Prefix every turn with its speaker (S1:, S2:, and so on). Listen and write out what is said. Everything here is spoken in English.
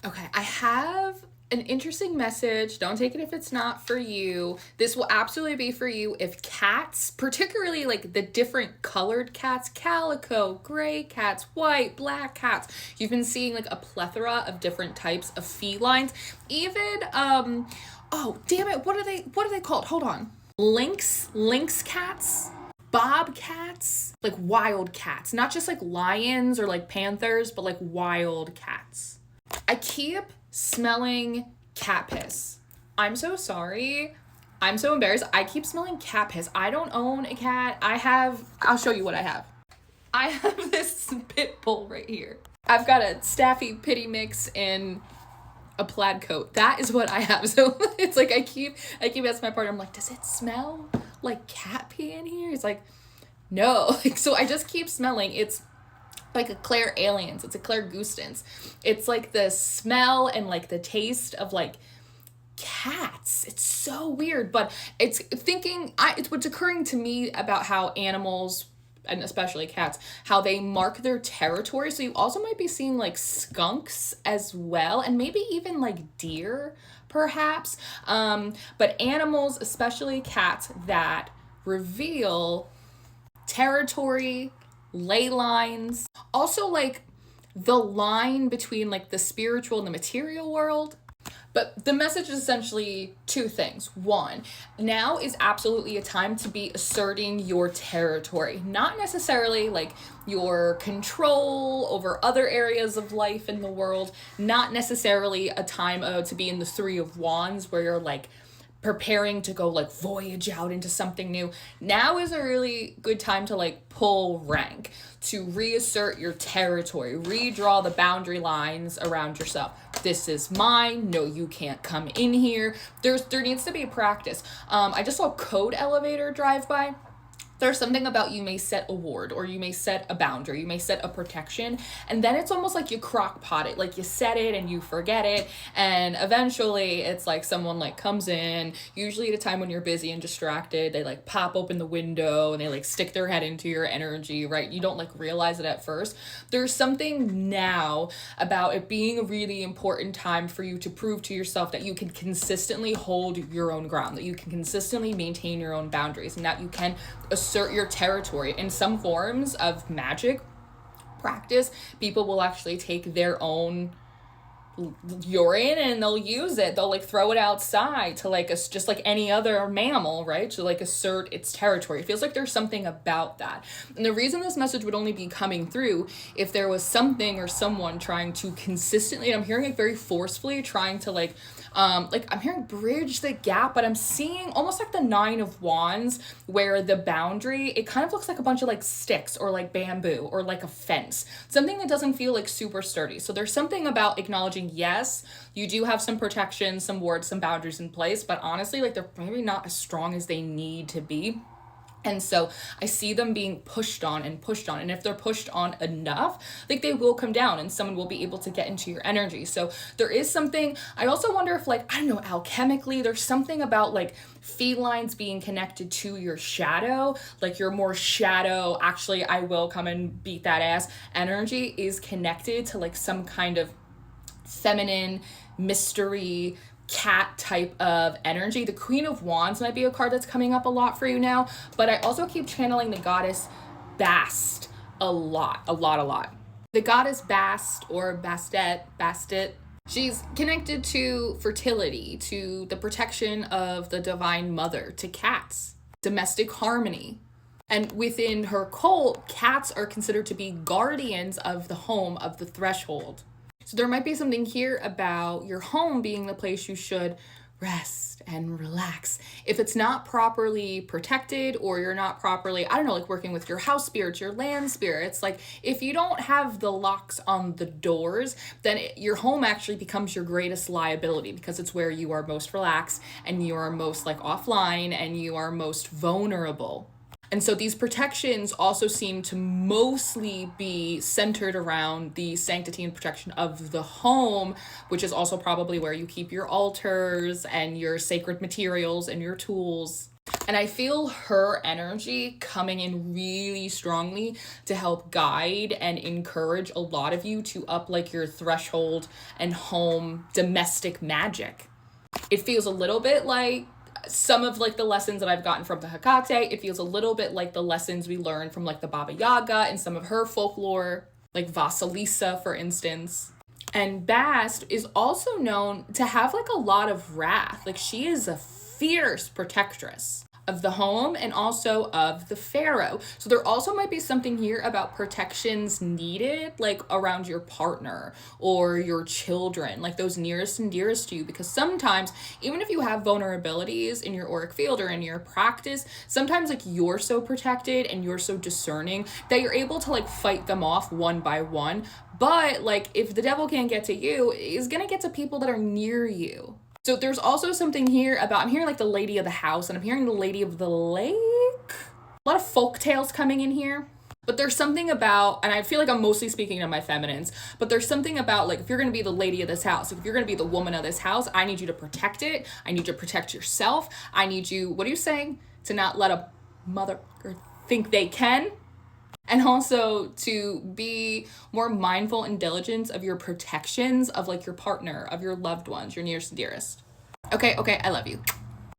S1: Okay, I have an interesting message. Don't take it if it's not for you. This will absolutely be for you if cats, particularly like the different colored cats, calico, gray cats, white, black cats. You've been seeing like a plethora of different types of felines. Even oh, damn it, what are they called? Hold on. Lynx cats, bobcats, like wild cats, not just like lions or like panthers, but like wild cats. I keep smelling cat piss. I'm so sorry. I'm so embarrassed. I keep smelling cat piss. I don't own a cat. I'll show you what I have. I have this pit bull right here. I've got a Staffy Pity mix and a plaid coat. That is what I have. So it's like I keep asking my partner, I'm like, does it smell like cat pee in here? He's like, no. Like, so I just keep smelling. It's like a Claire Aliens. It's a Claire Gustins. It's like the smell and like the taste of like cats. It's so weird, but it's what's occurring to me about how animals, and especially cats, how they mark their territory. So you also might be seeing like skunks as well, and maybe even like deer, perhaps. But animals, especially cats, that reveal territory, ley lines, also like the line between like the spiritual and the material world. But the message is essentially two things. One, now is absolutely a time to be asserting your territory, not necessarily like your control over other areas of life in the world, not necessarily a time to be in the Three of Wands where you're like preparing to go like voyage out into something new. Now is a really good time to like pull rank, to reassert your territory, redraw the boundary lines around yourself. This is mine. No, you can't come in here. There needs to be a practice. I just saw Code Elevator drive by. There's something about you may set a ward, or you may set a boundary, you may set a protection, and then it's almost like you crock pot it, like you set it and you forget it, and eventually it's like someone like comes in, usually at a time when you're busy and distracted, they like pop open the window and they like stick their head into your energy, right? You don't like realize it at first. There's something now about it being a really important time for you to prove to yourself that you can consistently hold your own ground, that you can consistently maintain your own boundaries, and that you can assert your territory. In some forms of magic practice, people will actually take their own urine and they'll use it. They'll like throw it outside to like just like any other mammal, right? To like assert its territory. It feels like there's something about that. And the reason this message would only be coming through if there was something or someone trying to consistently, and I'm hearing it very forcefully, trying to like I'm hearing bridge the gap, but I'm seeing almost like the Nine of Wands where the boundary, it kind of looks like a bunch of like sticks or like bamboo or like a fence, something that doesn't feel like super sturdy. So there's something about acknowledging, yes, you do have some protection, some wards, some boundaries in place, but honestly, like they're maybe not as strong as they need to be. And so I see them being pushed on and pushed on. And if they're pushed on enough, like they will come down and someone will be able to get into your energy. So there is something, I also wonder if like, I don't know, alchemically, there's something about like felines being connected to your shadow, like your more shadow, actually, I will come and beat that ass energy is connected to like some kind of feminine mystery cat type of energy. The Queen of Wands might be a card that's coming up a lot for you now, but I also keep channeling the goddess Bast a lot. The goddess Bast or bastet, she's connected to fertility, to the protection of the divine mother, to cats, domestic harmony. And within her cult, cats are considered to be guardians of the home, of the threshold. So there might be something here about your home being the place you should rest and relax. If it's not properly protected, or you're not properly, I don't know, like working with your house spirits, your land spirits, like if you don't have the locks on the doors, then your home actually becomes your greatest liability, because it's where you are most relaxed and you are most like offline and you are most vulnerable. And so these protections also seem to mostly be centered around the sanctity and protection of the home, which is also probably where you keep your altars and your sacred materials and your tools. And I feel her energy coming in really strongly to help guide and encourage a lot of you to up like your threshold and home domestic magic. It feels a little bit like some of like the lessons that I've gotten from the Hecate. It feels a little bit like the lessons we learned from like the Baba Yaga and some of her folklore, like Vasilisa, for instance. And Bast is also known to have like a lot of wrath. Like she is a fierce protectress of the home and also of the pharaoh. So there also might be something here about protections needed, like around your partner or your children, like those nearest and dearest to you, because sometimes even if you have vulnerabilities in your auric field or in your practice, sometimes like you're so protected and you're so discerning that you're able to like fight them off one by one. But like if the devil can't get to you, he's gonna get to people that are near you. So there's also something here about, I'm hearing like the lady of the house and I'm hearing the lady of the lake. A lot of folk tales coming in here. But there's something about, and I feel like I'm mostly speaking to my feminines, but there's something about like, if you're going to be the lady of this house, if you're going to be the woman of this house, I need you to protect it. I need you to protect yourself. I need you, what are you saying? To not let a mother think they can. And also to be more mindful and diligent of your protections of like your partner, of your loved ones, your nearest and dearest. Okay, I love you.